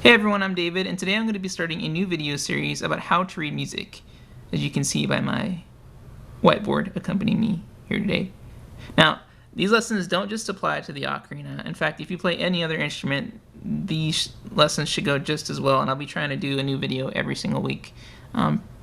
Hey everyone, I'm David, and today I'm going to be starting a new video series about how to read music, as you can see by my whiteboard accompanying me here today. Now, these lessons don't just apply to the ocarina. In fact, if you play any other instrument, these lessons should go just as well, and I'll be trying to do a new video every single week,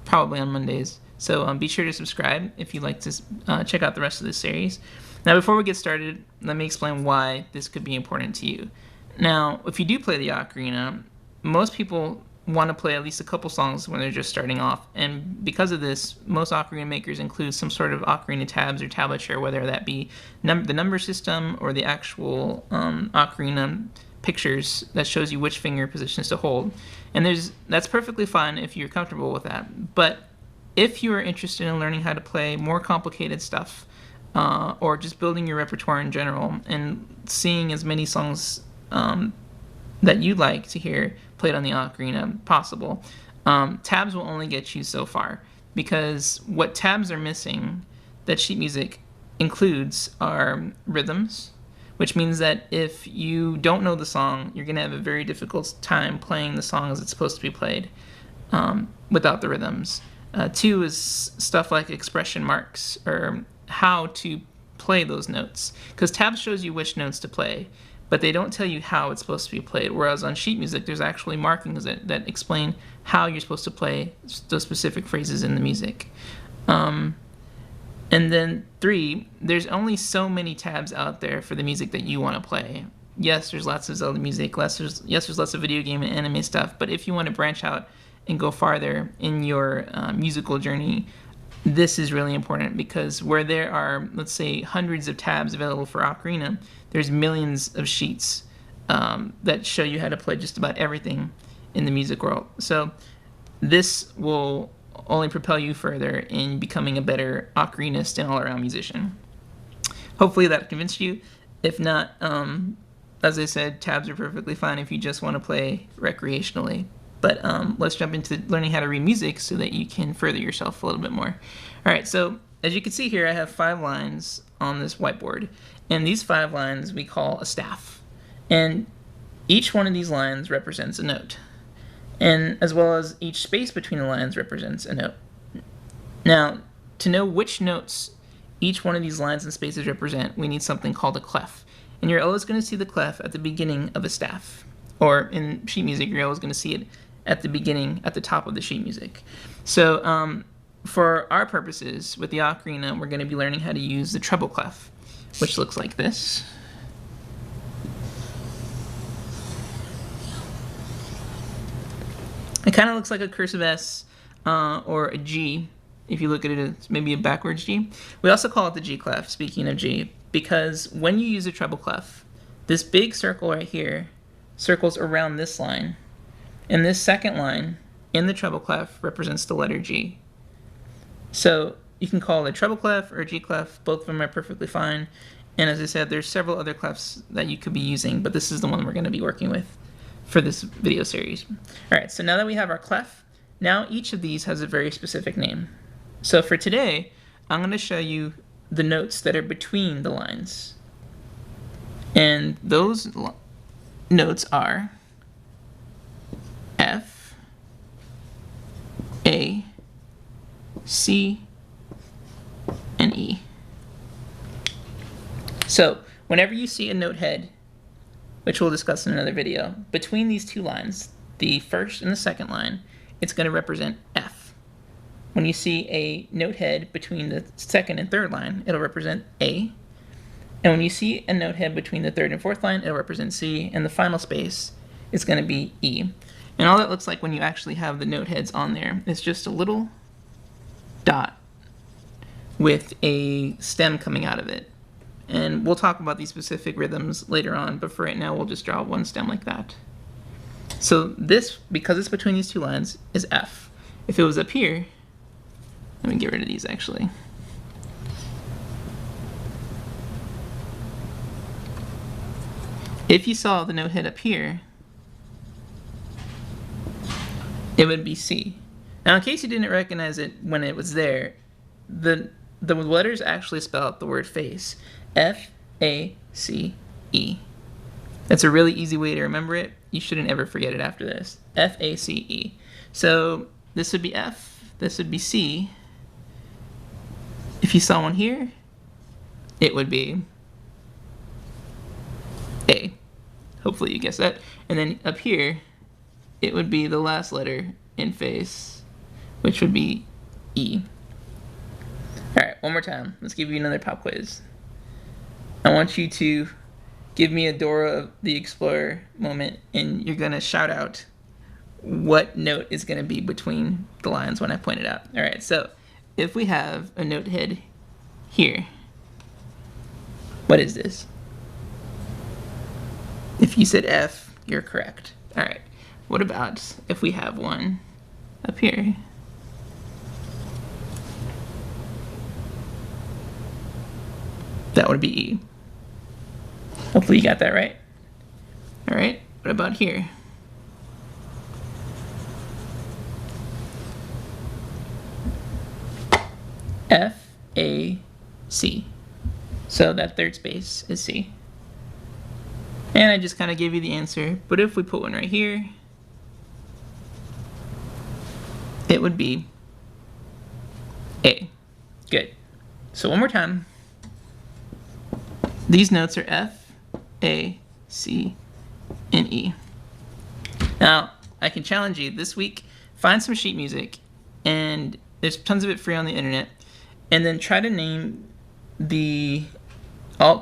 probably on Mondays. So be sure to subscribe if you'd like to check out the rest of this series. Now, before we get started, let me explain why this could be important to you. Now, if you do play the ocarina, most people want to play at least a couple songs when they're just starting off, and because of this, most ocarina makers include some sort of ocarina tabs or tablature, whether that be the number system or the actual ocarina pictures that shows you which finger positions to hold. And that's perfectly fine if you're comfortable with that. But if you are interested in learning how to play more complicated stuff, or just building your repertoire in general and seeing as many songs that you'd like to hear played on the ocarina possible, tabs will only get you so far, because what tabs are missing that sheet music includes are rhythms, which means that if you don't know the song, you're going to have a very difficult time playing the song as it's supposed to be played without the rhythms. Two is stuff like expression marks, or how to play those notes, because tabs shows you which notes to play, but they don't tell you how it's supposed to be played, whereas on sheet music there's actually markings that explain how you're supposed to play those specific phrases in the music. And then three, there's only so many tabs out there for the music that you want to play. Yes, there's lots of Zelda music, there's lots of video game and anime stuff, but if you want to branch out and go farther in your musical journey, this is really important, because where there are, let's say, hundreds of tabs available for ocarina, there's millions of sheets that show you how to play just about everything in the music world. So this will only propel you further in becoming a better ocarinist and all-around musician. Hopefully that convinced you. If not, as I said, tabs are perfectly fine if you just want to play recreationally. But let's jump into learning how to read music so that you can further yourself a little bit more. All right, so as you can see here, I have 5 lines on this whiteboard. And these 5 lines we call a staff. And each one of these lines represents a note. And as well as each space between the lines represents a note. Now, to know which notes each one of these lines and spaces represent, we need something called a clef. And you're always going to see the clef at the beginning of a staff. Or in sheet music, you're always going to see it at the beginning, at the top of the sheet music. So for our purposes, with the ocarina, we're going to be learning how to use the treble clef, which looks like this. It kind of looks like a cursive S or a G. If you look at it, it's maybe a backwards G. We also call it the G clef, speaking of G, because when you use a treble clef, this big circle right here circles around this line, and this second line in the treble clef represents the letter G. So you can call it a treble clef or a G clef. Both of them are perfectly fine. And as I said, there's several other clefs that you could be using, but this is the one we're going to be working with for this video series. All right, so now that we have our clef, now each of these has a very specific name. So for today, I'm going to show you the notes that are between the lines. And those notes are F, A, C, and E. So whenever you see a note head, which we'll discuss in another video, between these two lines, the first and the second line, it's going to represent F. When you see a note head between the second and third line, it'll represent A. And when you see a note head between the third and fourth line, it'll represent C, and the final space is going to be E. And all that looks like when you actually have the note heads on there is just a little dot with a stem coming out of it. And we'll talk about these specific rhythms later on, but for right now we'll just draw one stem like that. So this, because it's between these two lines, is F. If it was up here, let me get rid of these actually. If you saw the note head up here, it would be C. Now, in case you didn't recognize it when it was there, the letters actually spell out the word face. F-A-C-E. That's a really easy way to remember it. you shouldn't ever forget it after this. F-A-C-E. So this would be F, this would be C. If you saw one here, it would be A. Hopefully you guessed that. And then up here, it would be the last letter in face, which would be E. Alright, one more time. Let's give you another pop quiz. I want you to give me a Dora the Explorer moment, and you're gonna shout out what note is gonna be between the lines when I point it out. Alright, so if we have a note head here, what is this? If you said F, you're correct. Alright, what about if we have one up here? That would be E. Hopefully you got that right. Alright, what about here? F, A, C. So that third space is C. And I just kind of gave you the answer, but if we put one right here, it would be A. Good. So one more time. These notes are F, A, C, and E. Now, I can challenge you this week, find some sheet music, and there's tons of it free on the internet, and then try to name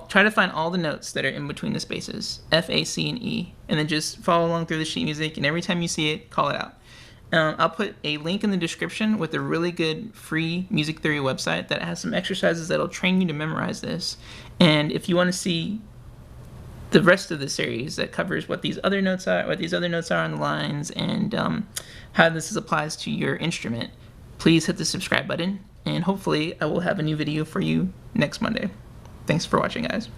try to find all the notes that are in between the spaces, F, A, C, and E, and then just follow along through the sheet music, and every time you see it, call it out. I'll put a link in the description with a really good free music theory website that has some exercises that'll train you to memorize this. And if you want to see the rest of the series that covers what these other notes are, on the lines, and how this applies to your instrument, please hit the subscribe button, and hopefully I will have a new video for you next Monday. Thanks for watching, guys.